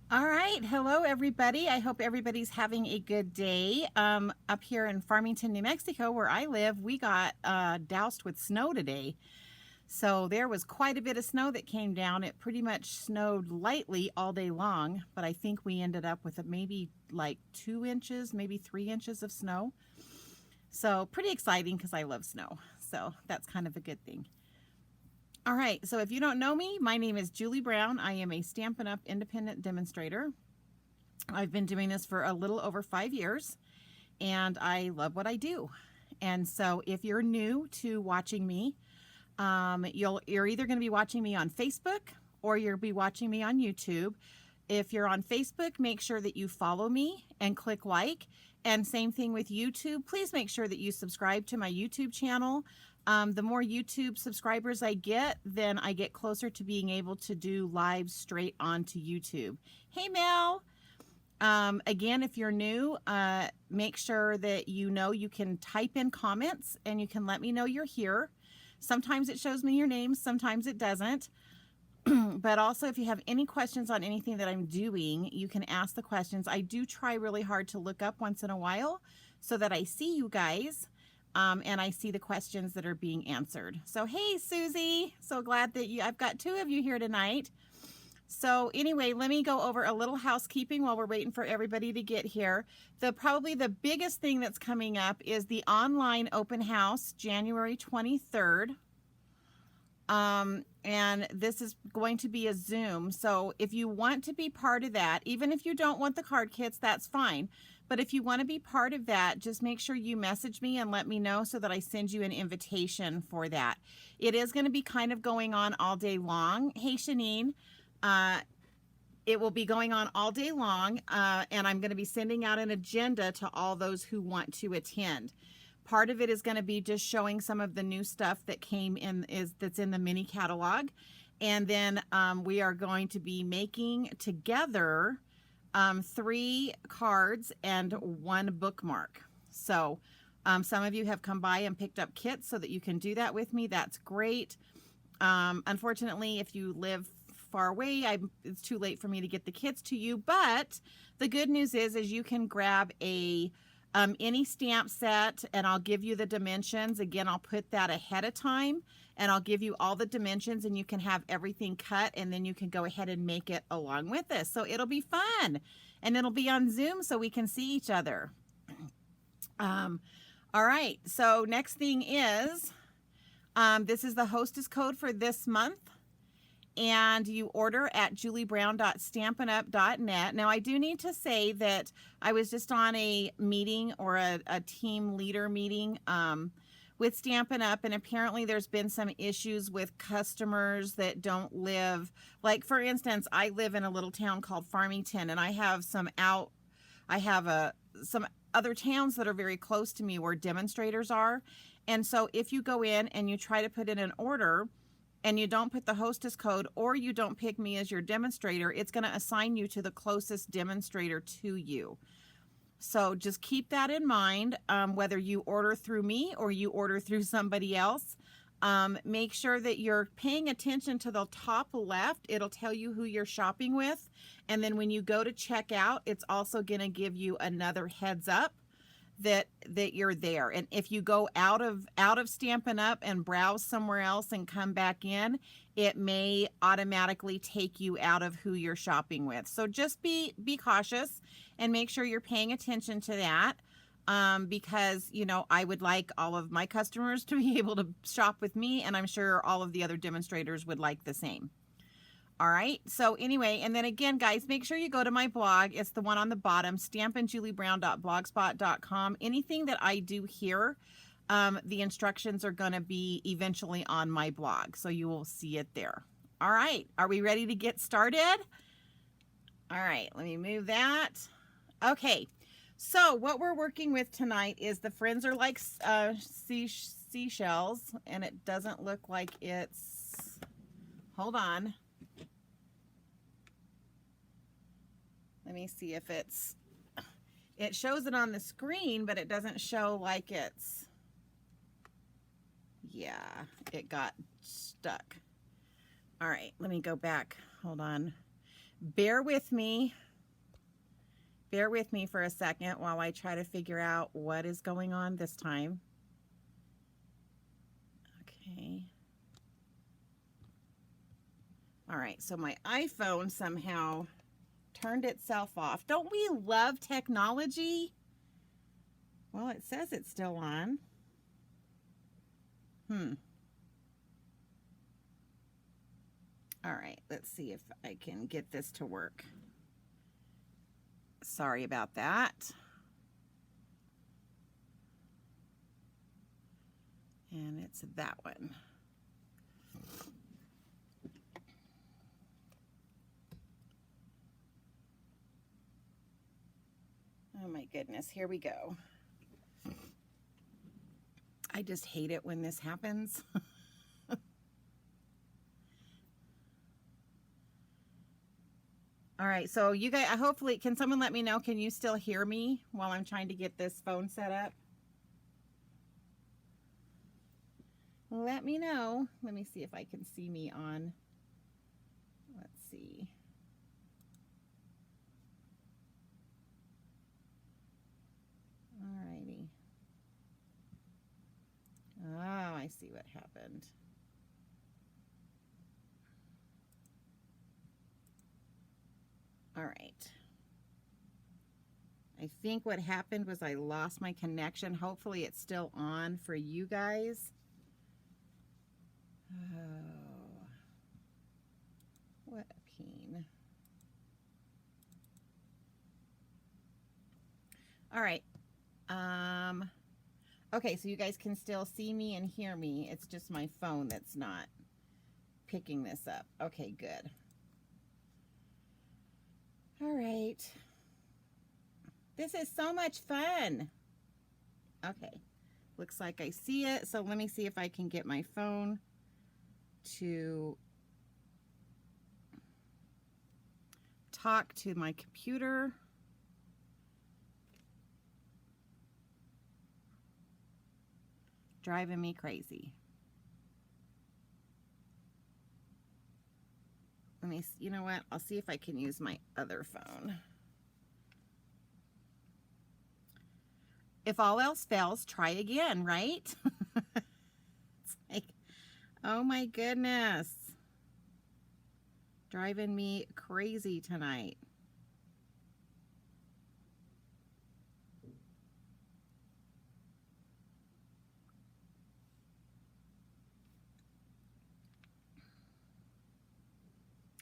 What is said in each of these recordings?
All right. Hello, everybody. I hope everybody's having a good day. Up here in Farmington, New Mexico, where I live, we got doused with snow today. So there was quite a bit of snow that came down. It pretty much snowed lightly all day long, but I think we ended up with maybe like 2 inches, maybe 3 inches of snow. So pretty exciting because I love snow. So that's kind of a good thing. All right, so if you don't know me, my name is Julie Brown. I am a Stampin' Up! Independent demonstrator. I've been doing this for a little over 5 years, and I love what I do. And so if you're new to watching me, you're either going to be watching me on Facebook or you'll be watching me on YouTube. If you're on Facebook, make sure that you follow me and click like. And same thing with YouTube. Please make sure that you subscribe to my YouTube channel. The more YouTube subscribers I get, then I get closer to being able to do live straight onto YouTube. Hey, Mel. Again, if you're new, make sure that you know you can type in comments and you can let me know you're here. Sometimes it shows me your name, sometimes it doesn't. But also, if you have any questions on anything that I'm doing, you can ask the questions. I do try really hard to look up once in a while so that I see you guys and I see the questions that are being answered. So, hey, Susie, so glad that I've got 2 of you here tonight. So anyway, let me go over a little housekeeping while we're waiting for everybody to get here. Probably the biggest thing that's coming up is the online open house, January 23rd. And this is going to be a Zoom. So if you want to be part of that, even if you don't want the card kits, that's fine. But if you want to be part of that, just make sure you message me and let me know so that I send you an invitation for that. It is going to be kind of going on all day long. Hey, Shanine. It will be going on all day long, and I'm going to be sending out an agenda to all those who want to attend. Part of it is going to be just showing some of the new stuff that came in, that's in the mini catalog. And then we are going to be making together 3 cards and 1 bookmark. So some of you have come by and picked up kits so that you can do that with me. That's great. Unfortunately, if you live far away, it's too late for me to get the kits to you. But the good news is you can grab any stamp set, and I'll give you the dimensions. Again, I'll put that ahead of time, and I'll give you all the dimensions, and you can have everything cut, and then you can go ahead and make it along with us. So it'll be fun, and it'll be on Zoom so we can see each other. All right, so next thing is, this is the hostess code for this month. And you order at juliebrown.stampinup.net. Now, I do need to say that I was just on a meeting, or a team leader meeting with Stampin' Up, and apparently there's been some issues with customers that don't live, like for instance, I live in a little town called Farmington, and I have some other towns that are very close to me where demonstrators are. And so if you go in and you try to put in an order, and you don't put the hostess code, or you don't pick me as your demonstrator, it's going to assign you to the closest demonstrator to you. So just keep that in mind, whether you order through me or you order through somebody else. Make sure that you're paying attention to the top left. It'll tell you who you're shopping with. And then when you go to check out, it's also going to give you another heads up that you're there. And if you go out of Stampin' Up and browse somewhere else and come back in, it may automatically take you out of who you're shopping with. So just be cautious and make sure you're paying attention to that, because I would like all of my customers to be able to shop with me, and I'm sure all of the other demonstrators would like the same. All right, so anyway, and then again, guys, make sure you go to my blog. It's the one on the bottom, stampinjuliebrown.blogspot.com. Anything that I do here, the instructions are going to be eventually on my blog, so you will see it there. All right, are we ready to get started? All right, let me move that. Okay, so what we're working with tonight is the Friends Are Like Seashells, and it doesn't look like it's, hold on. Let me see if it shows it on the screen, but it doesn't show like it's, yeah, it got stuck. All right, let me go back. Hold on. Bear with me. Bear with me for a second while I try to figure out what is going on this time. Okay. All right, so my iPhone somehow turned itself off. Don't we love technology? Well, it says it's still on. All right, let's see if I can get this to work. Sorry about that. And it's that one. Oh my goodness, here we go. I just hate it when this happens. All right, so you guys, hopefully, can someone let me know, can you still hear me while I'm trying to get this phone set up? Let me know. Let me see if I can see me on, let's see. All righty. Oh, I see what happened. All right. I think what happened was I lost my connection. Hopefully it's still on for you guys. Oh, what a pain. All right. Okay, so you guys can still see me and hear me. It's just my phone that's not picking this up. Okay, good. All right. This is so much fun. Okay, looks like I see it. So let me see if I can get my phone to talk to my computer. Driving me crazy. Let me, you know what? I'll see if I can use my other phone. If all else fails, try again, right? It's like, oh my goodness. Driving me crazy tonight.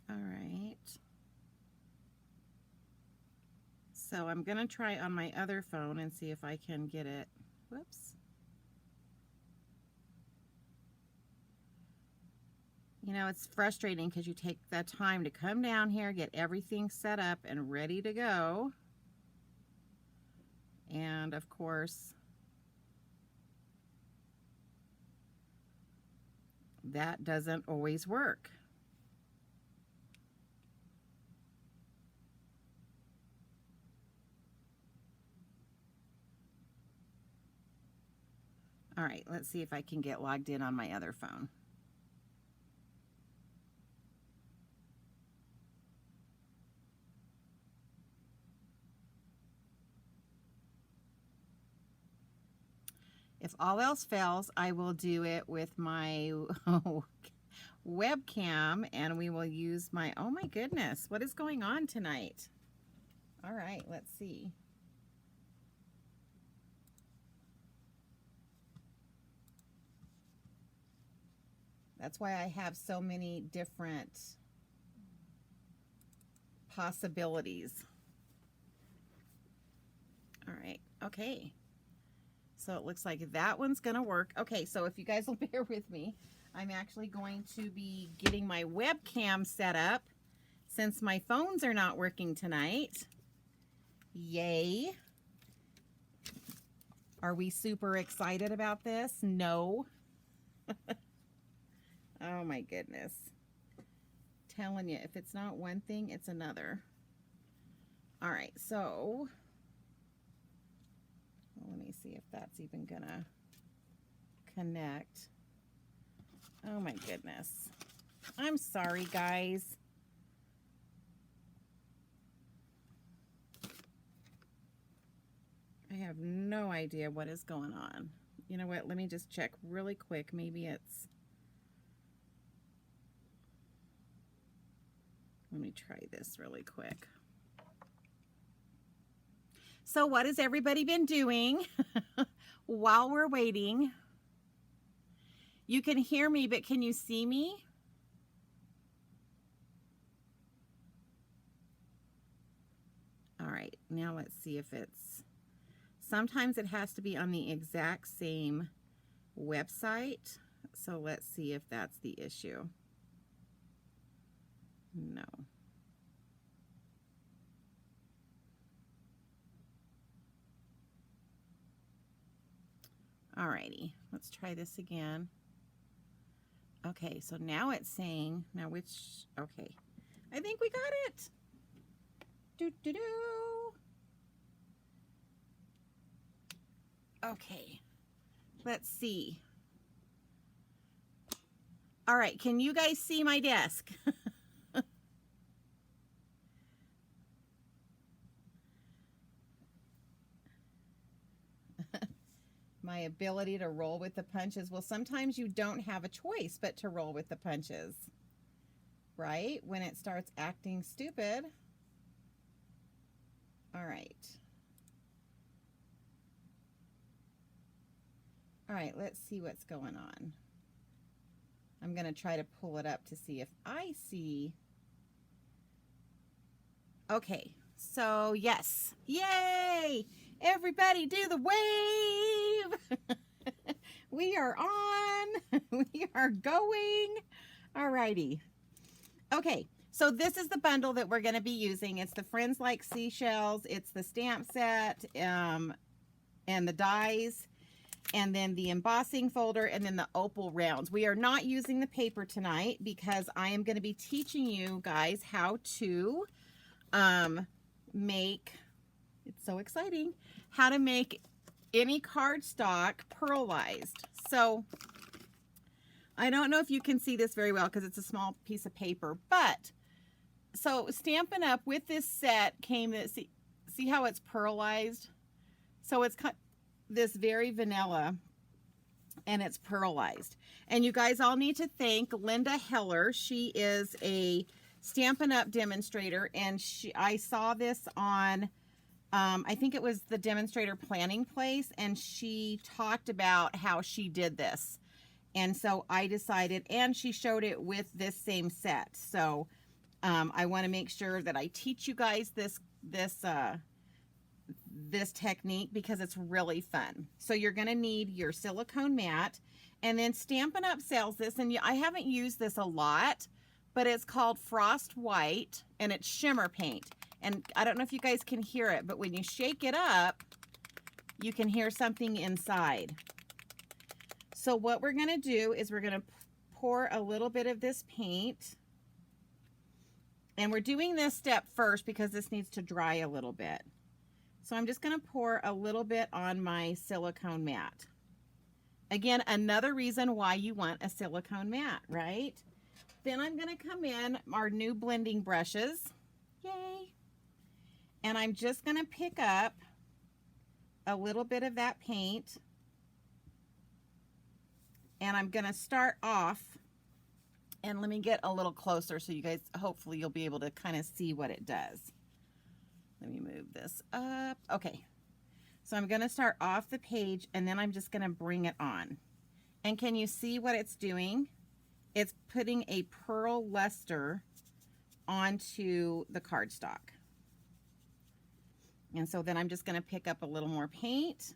All right. So I'm going to try on my other phone and see if I can get it. Whoops. You know, it's frustrating because you take the time to come down here, get everything set up and ready to go. And of course, that doesn't always work. All right, let's see if I can get logged in on my other phone. If all else fails, I will do it with my webcam and we will use my, oh my goodness, what is going on tonight? All right, let's see. That's why I have so many different possibilities. All right, okay. So it looks like that one's gonna work. Okay, so if you guys will bear with me, I'm actually going to be getting my webcam set up since my phones are not working tonight. Yay. Are we super excited about this? No. Oh my goodness. Telling you, if it's not one thing, it's another. All right, so let me see if that's even gonna connect. Oh my goodness. I'm sorry, guys. have no idea what is going on. You know what? Let me just check really quick. Maybe it's... Let me try this really quick. So what has everybody been doing while we're waiting? You can hear me, but can you see me? All right, now let's see if it's... Sometimes it has to be on the exact same website. So let's see if that's the issue. No. Alrighty, let's try this again. Okay, so now it's saying, now which, okay. I think we got it. Do. Okay, let's see. All right, can you guys see my desk? My ability to roll with the punches. Well, sometimes you don't have a choice but to roll with the punches, right? When it starts acting stupid. All right. All right, let's see what's going on. I'm going to try to pull it up to see if I see. Okay, so yes. Yay! Everybody do the wave! We are on. We are going. All righty. Okay, so this is the bundle that we're going to be using. It's the Friends Like Seashells. It's the stamp set and the dies, and then the embossing folder, and then the opal rounds. We are not using the paper tonight because I am going to be teaching you guys how to make, it's so exciting, how to make any cardstock pearlized. So I don't know if you can see this very well because it's a small piece of paper, but so Stampin' Up with this set came, see how it's pearlized? So it's this very vanilla and it's pearlized. And you guys all need to thank Linda Heller. She is a Stampin' Up demonstrator, and I saw this on I think it was the demonstrator planning place, and she talked about how she did this. And so I decided, and she showed it with this same set. So I want to make sure that I teach you guys this technique because it's really fun. So you're going to need your silicone mat, and then Stampin' Up sells this, and I haven't used this a lot, but it's called Frost White, and it's shimmer paint. And I don't know if you guys can hear it, but when you shake it up, you can hear something inside. So what we're going to do is we're going to pour a little bit of this paint. And we're doing this step first because this needs to dry a little bit. So I'm just going to pour a little bit on my silicone mat. Again, another reason why you want a silicone mat, right? Then I'm going to come in our new blending brushes. Yay! And I'm just going to pick up a little bit of that paint. And I'm going to start off, and let me get a little closer so you guys, hopefully you'll be able to kind of see what it does. Let me move this up. Okay. So I'm going to start off the page, and then I'm just going to bring it on. And can you see what it's doing? It's putting a pearl luster onto the cardstock. And so then I'm just going to pick up a little more paint.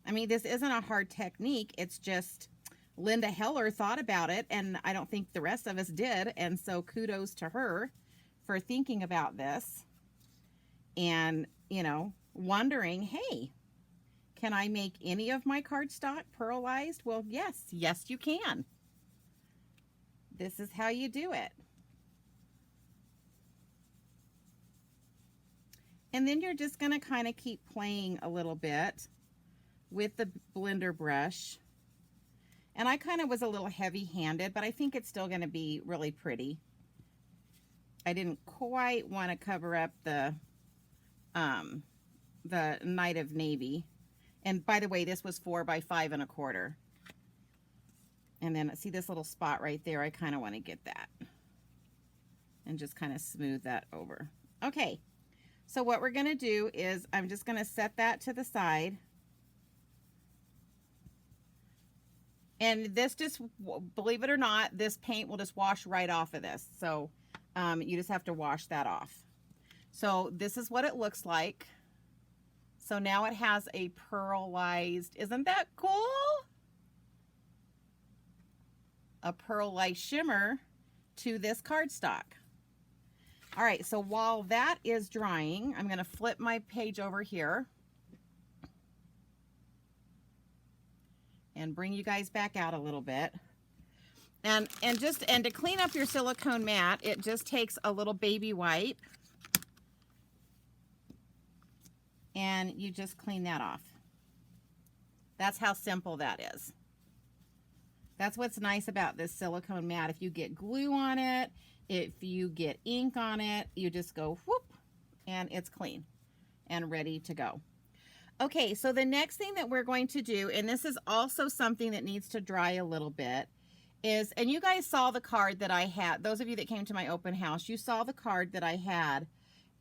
I mean, this isn't a hard technique. It's just Linda Heller thought about it, and I don't think the rest of us did. And so kudos to her for thinking about this and, you know, wondering, hey, can I make any of my cardstock pearlized? Well, yes, you can. This is how you do it. And then you're just going to kind of keep playing a little bit with the blender brush. And I kind of was a little heavy-handed, but I think it's still going to be really pretty. I didn't quite want to cover up the the Night of Navy. And by the way, this was 4 by 5 1/4. And then see this little spot right there? I kind of want to get that and just kind of smooth that over. Okay, so what we're going to do is I'm just going to set that to the side. And this just, believe it or not, this paint will just wash right off of this. So you just have to wash that off. So this is what it looks like. So now it has a pearlized, isn't that cool? A pearlized shimmer to this cardstock. All right, so while that is drying, I'm going to flip my page over here and bring you guys back out a little bit. And to clean up your silicone mat, it just takes a little baby wipe and you just clean that off. That's how simple that is. That's what's nice about this silicone mat. If you get glue on it, if you get ink on it, you just go whoop and it's clean and ready to go. Okay, so the next thing that we're going to do, and this is also something that needs to dry a little bit, is, and you guys saw the card that I had, those of you that came to my open house, you saw the card that I had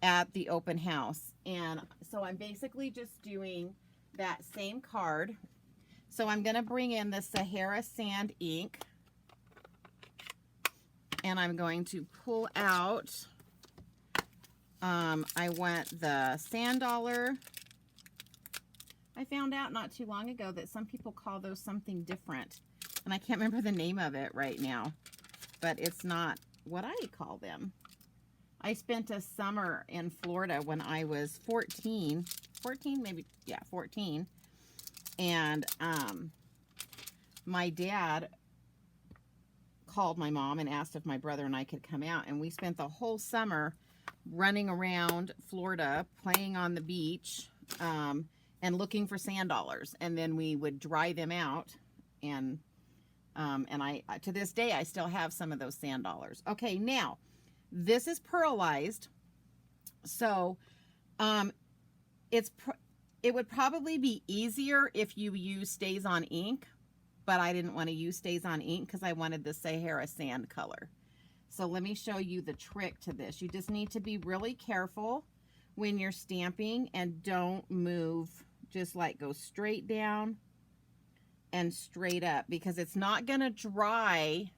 at the open house. And so I'm basically just doing that same card. So I'm going to bring in the Sahara Sand ink and I'm going to pull out, I want the sand dollar. I found out not too long ago that some people call those something different. And I can't remember the name of it right now, but it's not what I call them. I spent a summer in Florida when I was 14 maybe, yeah, 14. And my dad called my mom and asked if my brother and I could come out. And we spent the whole summer running around Florida, playing on the beach, and looking for sand dollars. And then we would dry them out. And I, to this day, I still have some of those sand dollars. Okay, now, this is pearlized. So it would probably be easier if you use Stays on ink, but I didn't want to use Stays on ink because I wanted the Sahara Sand color. So let me show you the trick to this. You just need to be really careful when you're stamping and don't move, just like go straight down and straight up because it's not going to dry.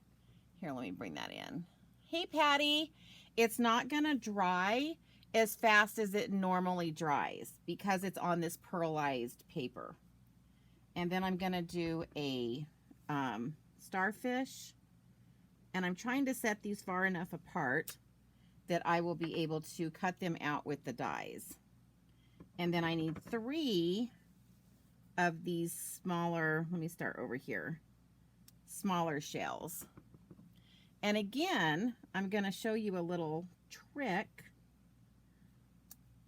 Here, let me bring that in. Hey, Patty. It's not going to dry as fast as it normally dries because it's on this pearlized paper. And then I'm going to do a starfish. And I'm trying to set these far enough apart that I will be able to cut them out with the dies. And then I need 3 of these smaller, let me start over here, smaller shells. And again, I'm going to show you a little trick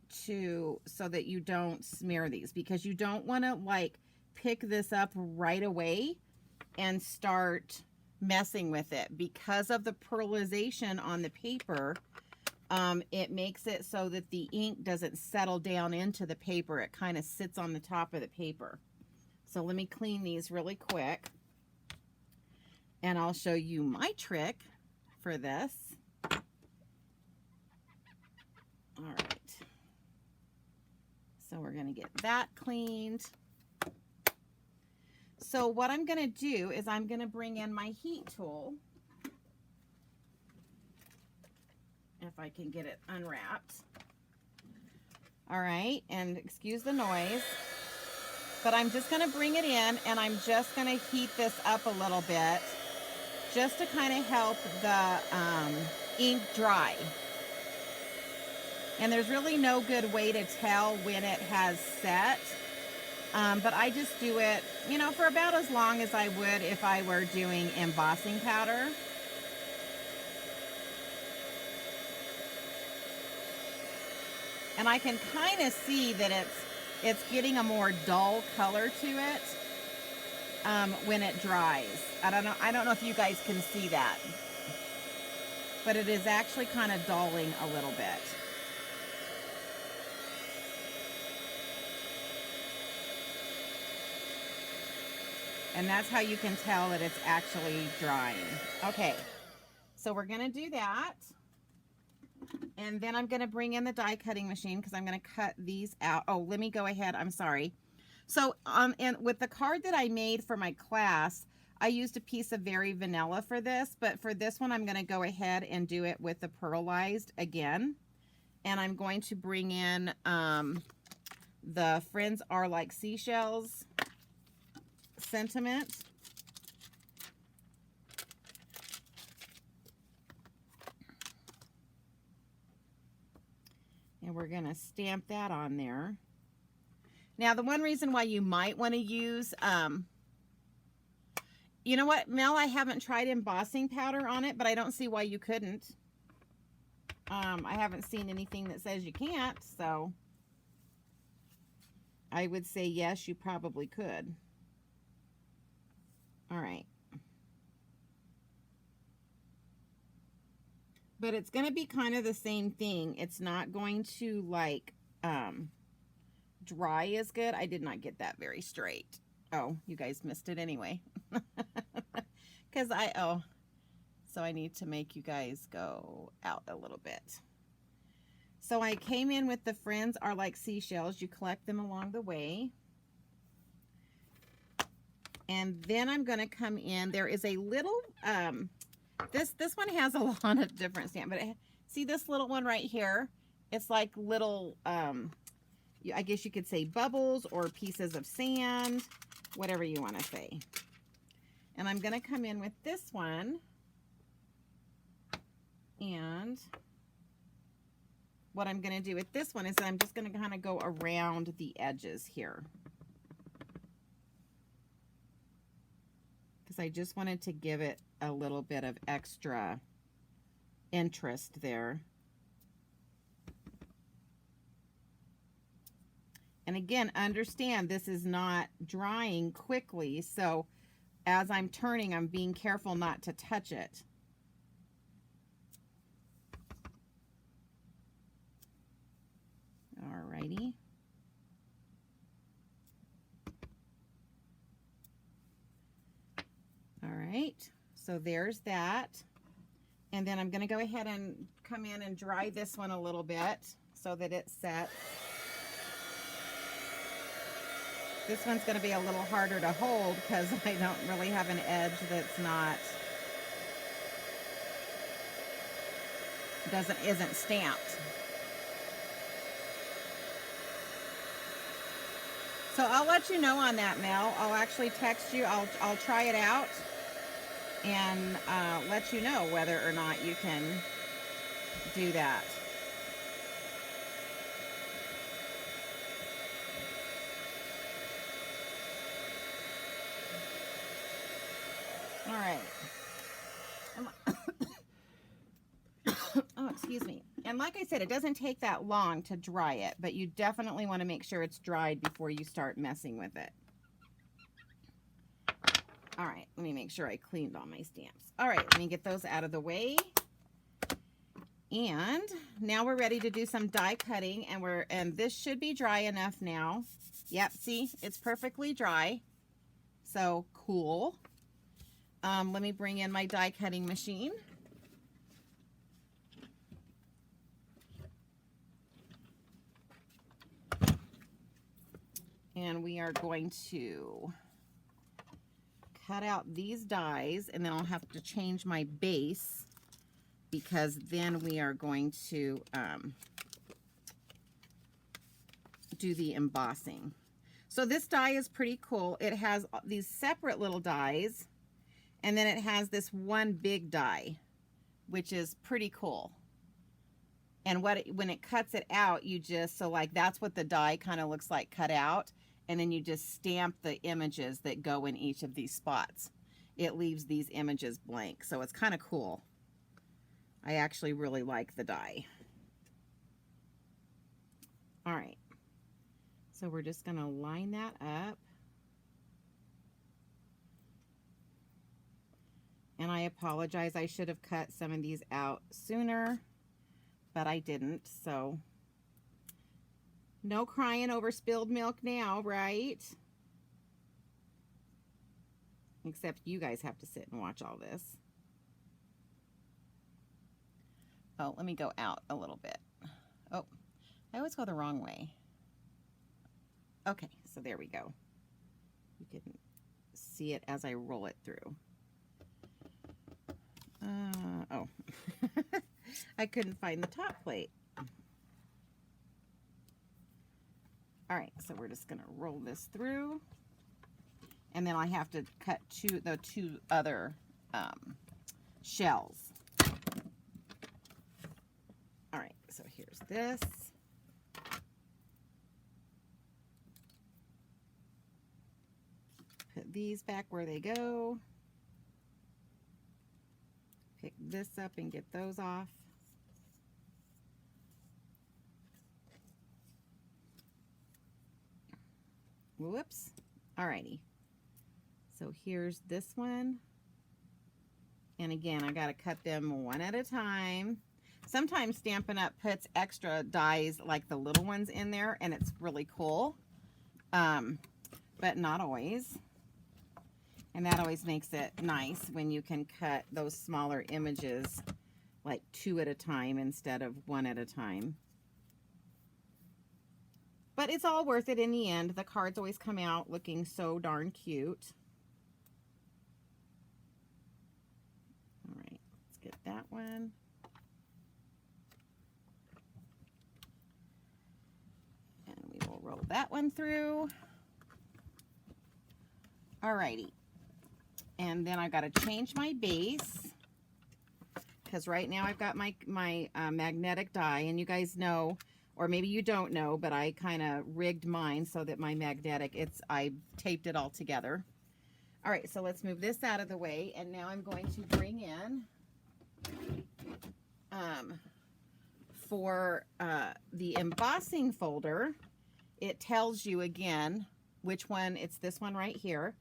so that you don't smear these, because you don't want to like pick this up right away and start messing with it. Because of the pearlization on the paper, it makes it so that the ink doesn't settle down into the paper. It kind of sits on the top of the paper. So let me clean these really quick and I'll show you my trick for this. All right. So we're going to get that cleaned. So what I'm going to do is I'm going to bring in my heat tool. If I can get it unwrapped. All right, and excuse the noise. But I'm just going to bring it in and I'm just going to heat this up a little bit just to kind of help the ink dry. And there's really no good way to tell when it has set. But I just do it, you know, for about as long as I would if I were doing embossing powder. And I can kind of see that it's getting a more dull color to it when it dries. I don't know if you guys can see that, but it is actually kind of dulling a little bit. And that's how you can tell that it's actually drying. Okay, so we're gonna do that. And then I'm gonna bring in the die cutting machine because I'm gonna cut these out. Oh, let me go ahead, I'm sorry. So and with the card that I made for my class, I used a piece of Very Vanilla for this, but for this one, I'm gonna go ahead and do it with the Pearlized again. And I'm going to bring in the Friends Are Like Seashells sentiment. And we're going to stamp that on there. Now, the one reason why you might want to use, you know what, Mel, I haven't tried embossing powder on it, but I don't see why you couldn't. I haven't seen anything that says you can't, so I would say yes, you probably could. All right. But it's going to be kind of the same thing. It's not going to like dry as good. I did not get that very straight. Oh, you guys missed it anyway. Because so I need to make you guys go out a little bit. So I came in with the Friends Are Like Seashells. You collect them along the way. And then I'm going to come in. There is a little, this one has a lot of different stamps. But see this little one right here? It's like little, I guess you could say bubbles or pieces of sand, whatever you want to say. And I'm going to come in with this one. And what I'm going to do with this one is I'm just going to kind of go around the edges here. Because I just wanted to give it a little bit of extra interest there. And again, understand this is not drying quickly, so as I'm turning, I'm being careful not to touch it. Alrighty. All right, so there's that. And then I'm going to go ahead and come in and dry this one a little bit so that it's set. This one's going to be a little harder to hold because I don't really have an edge that's not, isn't stamped. So I'll let you know on that, Mel. I'll actually text you. I'll try it out and let you know whether or not you can do that. All right. Oh, excuse me. And like I said, it doesn't take that long to dry it, but you definitely want to make sure it's dried before you start messing with it. All right, let me make sure I cleaned all my stamps. All right, let me get those out of the way. And now we're ready to do some die cutting, and this should be dry enough now. Yep, see, it's perfectly dry. So cool. Let me bring in my die cutting machine. And we are going to cut out these dies, and then I'll have to change my base because then we are going to do the embossing. So this die is pretty cool. It has these separate little dies, and then it has this one big die, which is pretty cool. And when it cuts it out, you just, so like that's what the die kind of looks like cut out. And then you just stamp the images that go in each of these spots. It leaves these images blank. So it's kind of cool. I actually really like the die. All right. So we're just going to line that up. And I apologize. I should have cut some of these out sooner, but I didn't. So no crying over spilled milk now, right? Except you guys have to sit and watch all this. Oh, let me go out a little bit. Oh, I always go the wrong way. Okay, so there we go. You can see it as I roll it through. Oh, I couldn't find the top plate. All right, so we're just gonna roll this through, and then I have to cut the two other shells. All right, so here's this. Put these back where they go. Pick this up and get those off. Whoops. Alrighty. So here's this one. And again, I got to cut them one at a time. Sometimes Stampin' Up! Puts extra dies like the little ones in there, and it's really cool. But not always. And that always makes it nice when you can cut those smaller images like 2 at a time instead of 1 at a time. But it's all worth it in the end. The cards always come out looking so darn cute. All right, let's get that one. And we will roll that one through. All righty. And then I got to change my base, because right now I've got my magnetic die, and you guys know, or maybe you don't know, but I kind of rigged mine so that my magnetic, I taped it all together. All right, so let's move this out of the way, and now I'm going to bring in for the embossing folder. It tells you again which one. It's this one right here.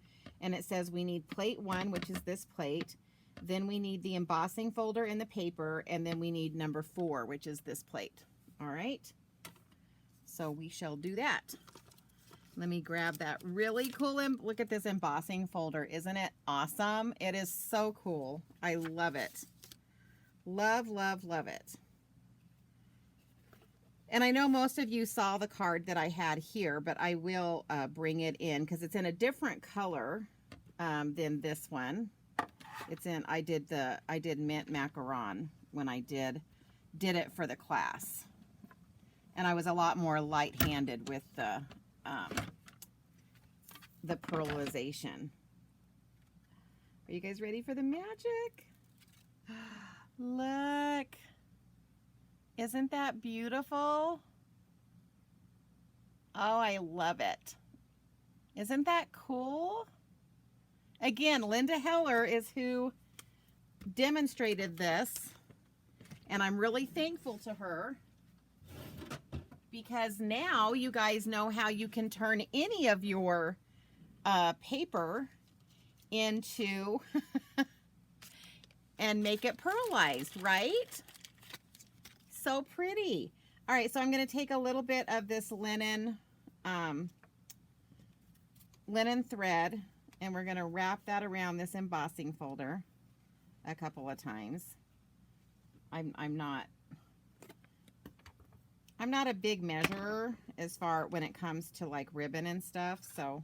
And it says we need plate 1, which is this plate. Then we need the embossing folder in the paper. And then we need number 4, which is this plate. All right. So we shall do that. Let me grab that really cool. Look at this embossing folder. Isn't it awesome? It is so cool. I love it. Love, love, love it. And I know most of you saw the card that I had here, but I will bring it in because it's in a different color than this one. It's in, I did mint macaron when I did it for the class. And I was a lot more light-handed with the pearlization. Are you guys ready for the magic? Look. Isn't that beautiful? Oh, I love it. Isn't that cool? Again, Linda Heller is who demonstrated this, and I'm really thankful to her because now you guys know how you can turn any of your paper into and make it pearlized, right? So pretty. All right, so I'm going to take a little bit of this linen thread, and we're going to wrap that around this embossing folder a couple of times. I'm not a big measurer as far when it comes to like ribbon and stuff, so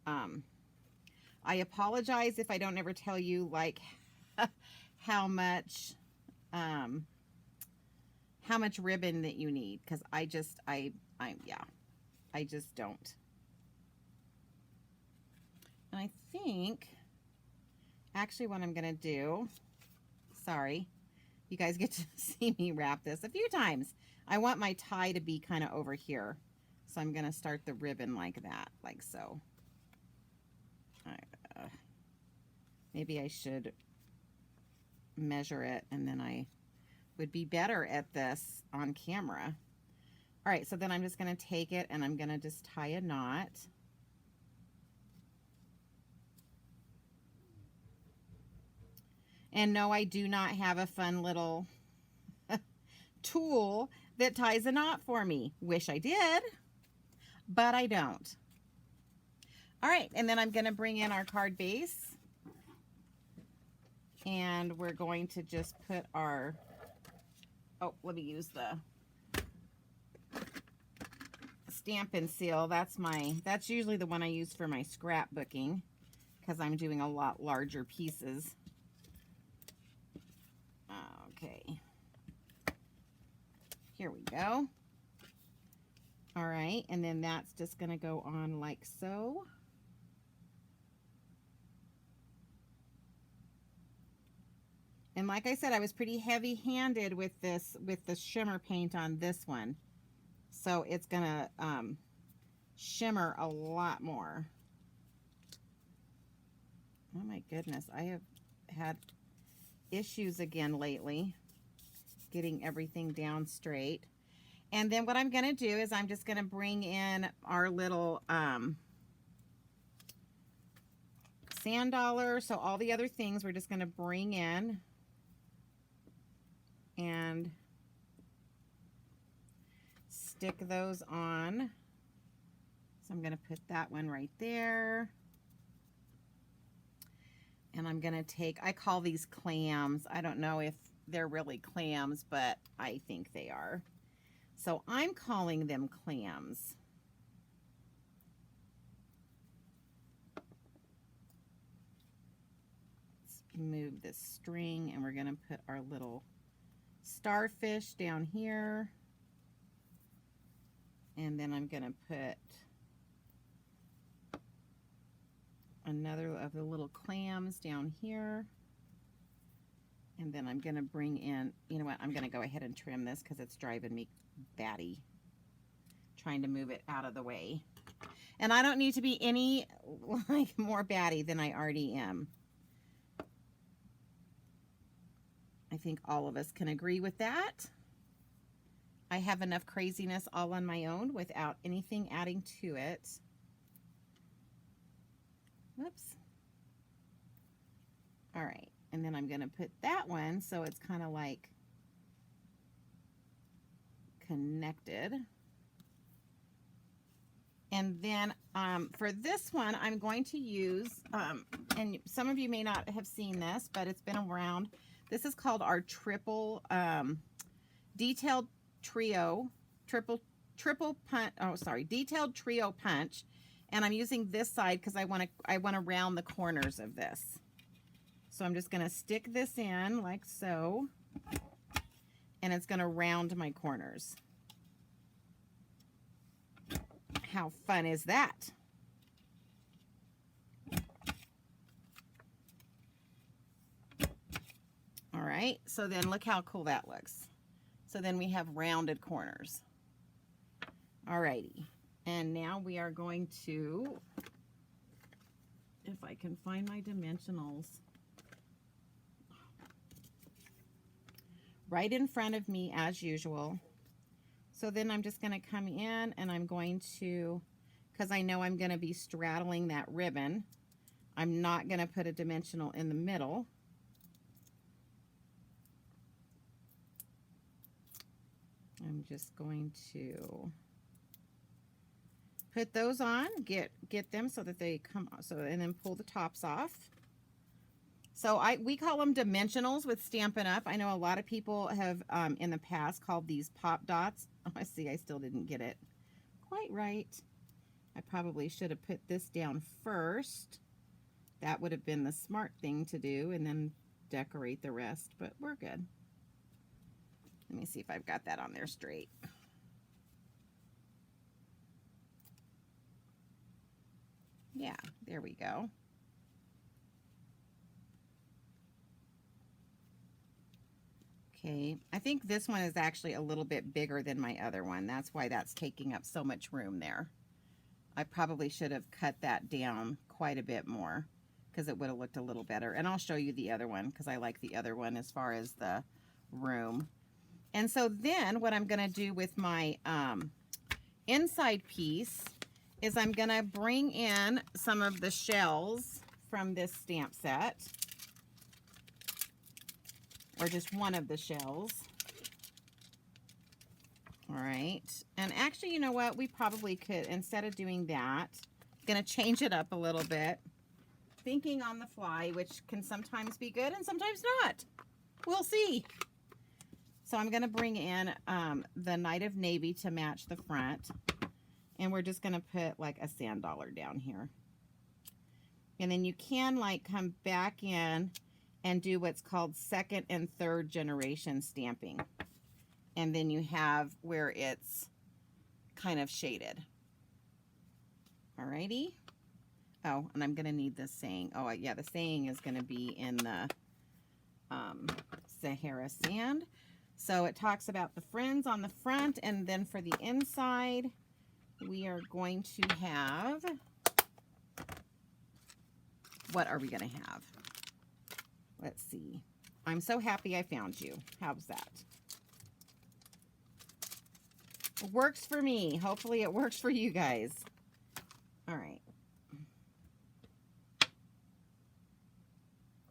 I apologize if I don't ever tell you like how much ribbon that you need, because I just don't. And I think actually what I'm gonna do, sorry, you guys get to see me wrap this a few times. I want my tie to be kind of over here, so I'm gonna start the ribbon like that, like so. Maybe I should measure it, and then I would be better at this on camera. All right, so then I'm just going to take it and I'm going to just tie a knot. And no, I do not have a fun little tool that ties a knot for me. Wish I did, but I don't. All right, and then I'm going to bring in our card base. And we're going to just put our, oh, let me use the Stampin' Seal. That's usually the one I use for my scrapbooking because I'm doing a lot larger pieces. Okay. Here we go. All right, and then that's just going to go on like so. And like I said, I was pretty heavy-handed with the shimmer paint on this one. So it's going to shimmer a lot more. Oh my goodness, I have had issues again lately getting everything down straight. And then what I'm going to do is I'm just going to bring in our little sand dollar. So all the other things we're just going to bring in and stick those on. So I'm going to put that one right there. And I'm going to take, I call these clams. I don't know if they're really clams, but I think they are. So I'm calling them clams. Let's move this string and we're going to put our little starfish down here. And then I'm going to put another of the little clams down here. And then I'm going to bring in, you know what, I'm going to go ahead and trim this because it's driving me batty. Trying to move it out of the way. And I don't need to be any like more batty than I already am. I think all of us can agree with that. I have enough craziness all on my own without anything adding to it. Whoops. All right, and then I'm going to put that one so it's kind of like connected. And then for this one, I'm going to use, and some of you may not have seen this, but it's been around. This is called our triple detailed trio, detailed trio punch. And I'm using this side because I want to round the corners of this. So I'm just going to stick this in like so, and it's going to round my corners. How fun is that? All right, so then look how cool that looks. So then we have rounded corners. All righty, and now we are going to, if I can find my dimensionals, right in front of me as usual. So then I'm just going to come in and I'm going to, because I know I'm going to be straddling that ribbon, I'm not going to put a dimensional in the middle. I'm just going to put those on, get them so that they come, and then pull the tops off. So we call them dimensionals with Stampin' Up. I know a lot of people have in the past called these pop dots. Oh, I see, I still didn't get it quite right. I probably should have put this down first. That would have been the smart thing to do, and then decorate the rest, but we're good. Let me see if I've got that on there straight. Yeah, there we go. Okay, I think this one is actually a little bit bigger than my other one. That's why that's taking up so much room there. I probably should have cut that down quite a bit more because it would have looked a little better. And I'll show you the other one because I like the other one as far as the room. And so then what I'm going to do with my inside piece is I'm going to bring in some of the shells from this stamp set, or just one of the shells. All right, and actually, you know what, we probably could, instead of doing that, Gonna change it up a little bit. Thinking on the fly, which can sometimes be good and sometimes not. We'll see. So I'm gonna bring in the Night of Navy to match the front. And we're just gonna put like a sand dollar down here. And then you can like come back in and do what's called second and third generation stamping. And then you have where it's kind of shaded. Alrighty. Oh, and I'm gonna need this saying. Oh yeah, the saying is gonna be in the Sahara sand. So it talks about the friends on the front, and then for the inside, we are going to have, what are we gonna have? Let's see. I'm so happy I found you. How's that? It works for me. Hopefully it works for you guys. All right.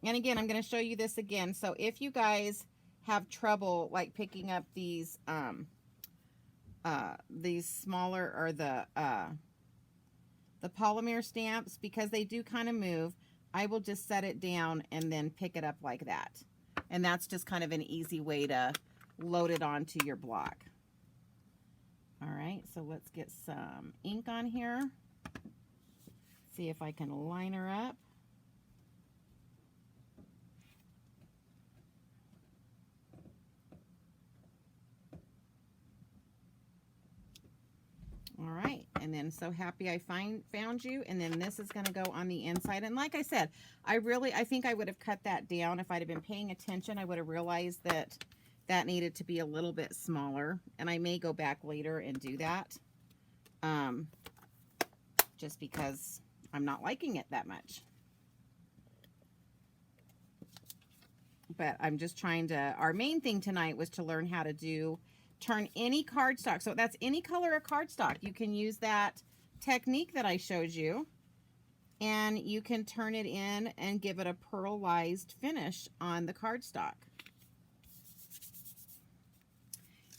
And again, I'm going to show you this again. So if you guys have trouble like picking up these smaller, or the polymer stamps, because they do kind of move, I will just set it down and then pick it up like that. And that's just kind of an easy way to load it onto your block. All right, so let's get some ink on here. See if I can line her up. All right, and then so happy I found you. And then this is going to go on the inside. And like I said, I think I would have cut that down if I'd have been paying attention. I would have realized that that needed to be a little bit smaller, and I may go back later and do that, just because I'm not liking it that much. But I'm just trying to, our main thing tonight was to learn how to turn any cardstock. So that's any color of cardstock. You can use that technique that I showed you, and you can turn it in and give it a pearlized finish on the cardstock.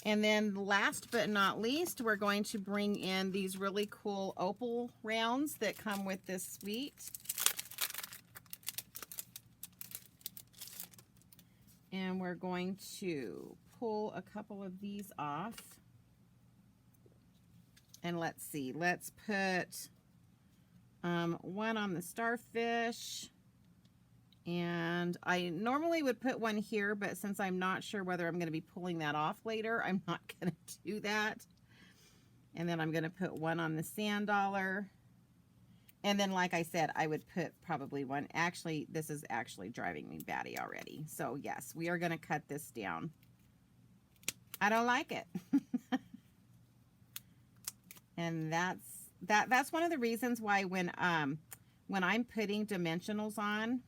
And then last but not least, we're going to bring in these really cool opal rounds that come with this suite. And we're going to pull a couple of these off. And let's see, let's put one on the starfish. And I normally would put one here, but since I'm not sure whether I'm going to be pulling that off later, I'm not going to do that. And then I'm going to put one on the sand dollar. And then, like I said, I would put probably one. Actually, this is actually driving me batty already. So yes, we are going to cut this down. I don't like it. And that's one of the reasons why when I'm putting dimensionals on,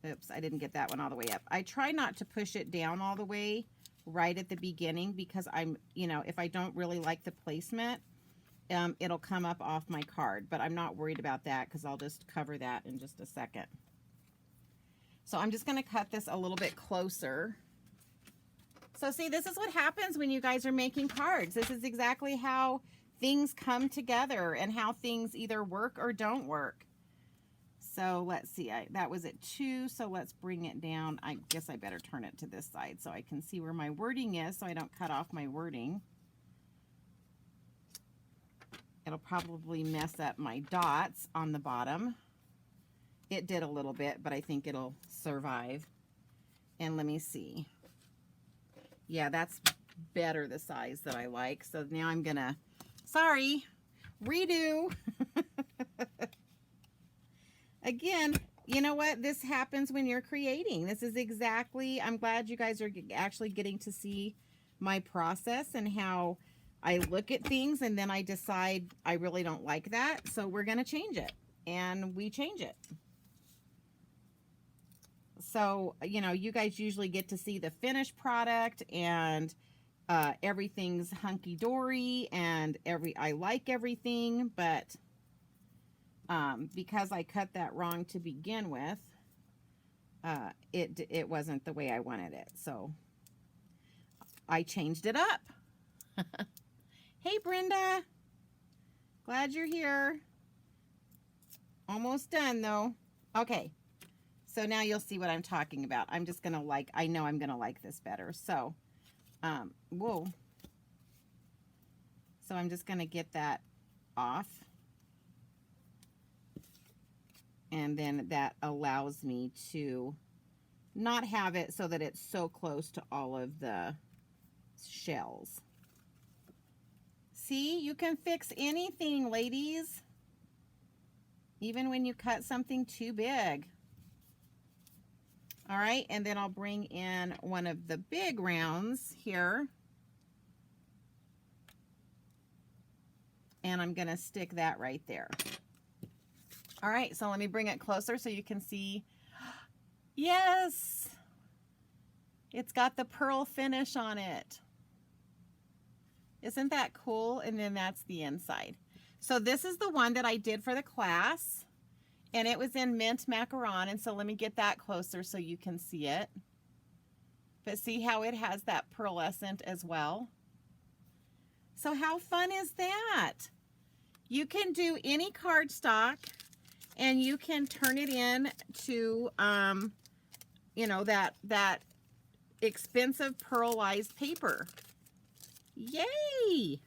oops, I didn't get that one all the way up. I try not to push it down all the way right at the beginning, because if I don't really like the placement, it'll come up off my card. But I'm not worried about that, because I'll just cover that in just a second. So I'm just going to cut this a little bit closer. So see, this is what happens when you guys are making cards. This is exactly how things come together and how things either work or don't work. So let's see, that was at 2, so let's bring it down. I guess I better turn it to this side so I can see where my wording is, so I don't cut off my wording. It'll probably mess up my dots on the bottom. It did a little bit, but I think it'll survive. And let me see. Yeah, that's better, the size that I like. So now I'm gonna, sorry, redo. Again, you know what? This happens when you're creating. This is exactly, I'm glad you guys are actually getting to see my process and how I look at things, and then I decide I really don't like that. So we're going to change it, and we change it. So, you guys usually get to see the finished product, and everything's hunky-dory, and I like everything, but because I cut that wrong to begin with, it wasn't the way I wanted it. So I changed it up. Hey, Brenda. Glad you're here. Almost done though. Okay. So now you'll see what I'm talking about. I'm just going to like, I know I'm going to like this better. So, whoa. So I'm just going to get that off. And then that allows me to not have it so that it's so close to all of the shells. See, you can fix anything, ladies. Even when you cut something too big. All right, and then I'll bring in one of the big rounds here. And I'm gonna stick that right there. All right, so let me bring it closer so you can see. Yes, it's got the pearl finish on it. Isn't that cool? And then that's the inside. So this is the one that I did for the class, and it was in mint macaron. And so let me get that closer so you can see it. But see how it has that pearlescent as well? So how fun is that? You can do any cardstock, and you can turn it in to, you know, that expensive pearlized paper. Yay!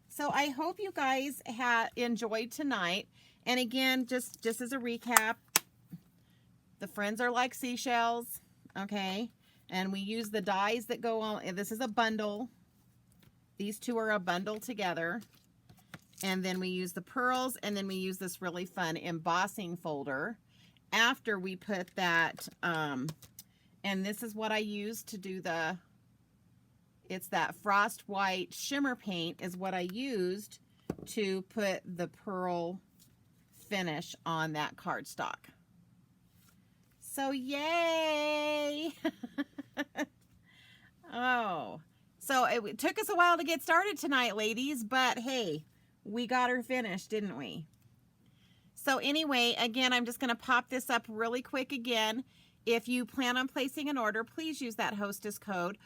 So I hope you guys enjoyed tonight. And again, just as a recap, the friends are like seashells, okay? And we use the dies that go on. This is a bundle. These two are a bundle together. And then we use the pearls, and then we use this really fun embossing folder after we put that, and this is what I use to do it's that frost white shimmer paint is what I used to put the pearl finish on that cardstock. So yay! Oh, so it took us a while to get started tonight, ladies, but hey, we got her finished, didn't we? So anyway, again, I'm just going to pop this up really quick again. If you plan on placing an order, please use that hostess code.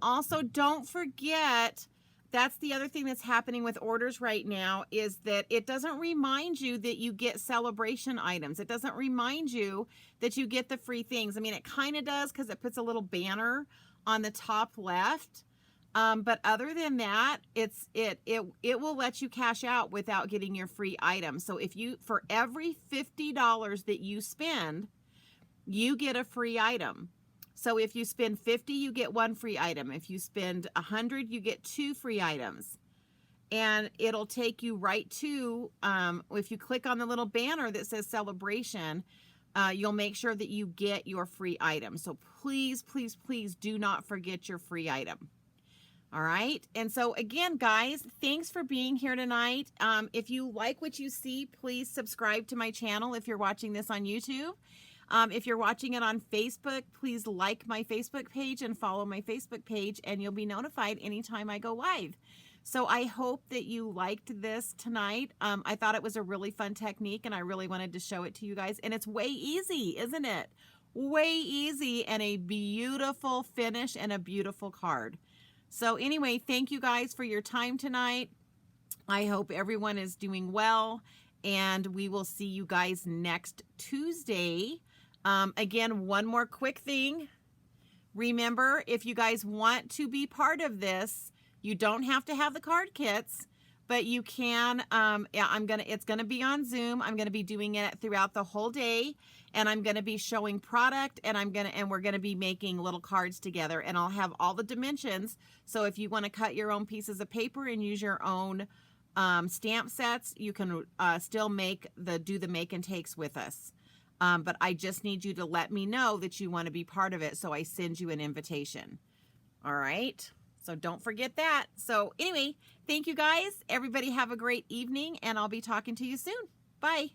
Also, don't forget, that's the other thing that's happening with orders right now, is that it doesn't remind you that you get celebration items. It doesn't remind you that you get the free things. I mean, it kind of does because it puts a little banner on the top left. But other than that, it will let you cash out without getting your free item. So if you, for every $50 that you spend, you get a free item. So if you spend 50, you get one free item. If you spend 100, you get 2 free items. And it'll take you right to, if you click on the little banner that says celebration, you'll make sure that you get your free item. So please, please, please do not forget your free item. All right. And so again, guys, thanks for being here tonight. If you like what you see, please subscribe to my channel if you're watching this on YouTube. If you're watching it on Facebook, please like my Facebook page and follow my Facebook page, and you'll be notified anytime I go live. So I hope that you liked this tonight. I thought it was a really fun technique, and I really wanted to show it to you guys. And it's way easy, isn't it? Way easy, and a beautiful finish and a beautiful card. So anyway, thank you guys for your time tonight. I hope everyone is doing well, and we will see you guys next Tuesday. Again, one more quick thing. Remember, if you guys want to be part of this, you don't have to have the card kits, but you can, it's gonna be on Zoom. I'm gonna be doing it throughout the whole day, and I'm gonna be showing product, and we're gonna be making little cards together, and I'll have all the dimensions. So if you wanna cut your own pieces of paper and use your own stamp sets, you can still do the make and takes with us. But I just need you to let me know that you want to be part of it, so I send you an invitation. All right? So don't forget that. So anyway, thank you guys. Everybody have a great evening, and I'll be talking to you soon. Bye.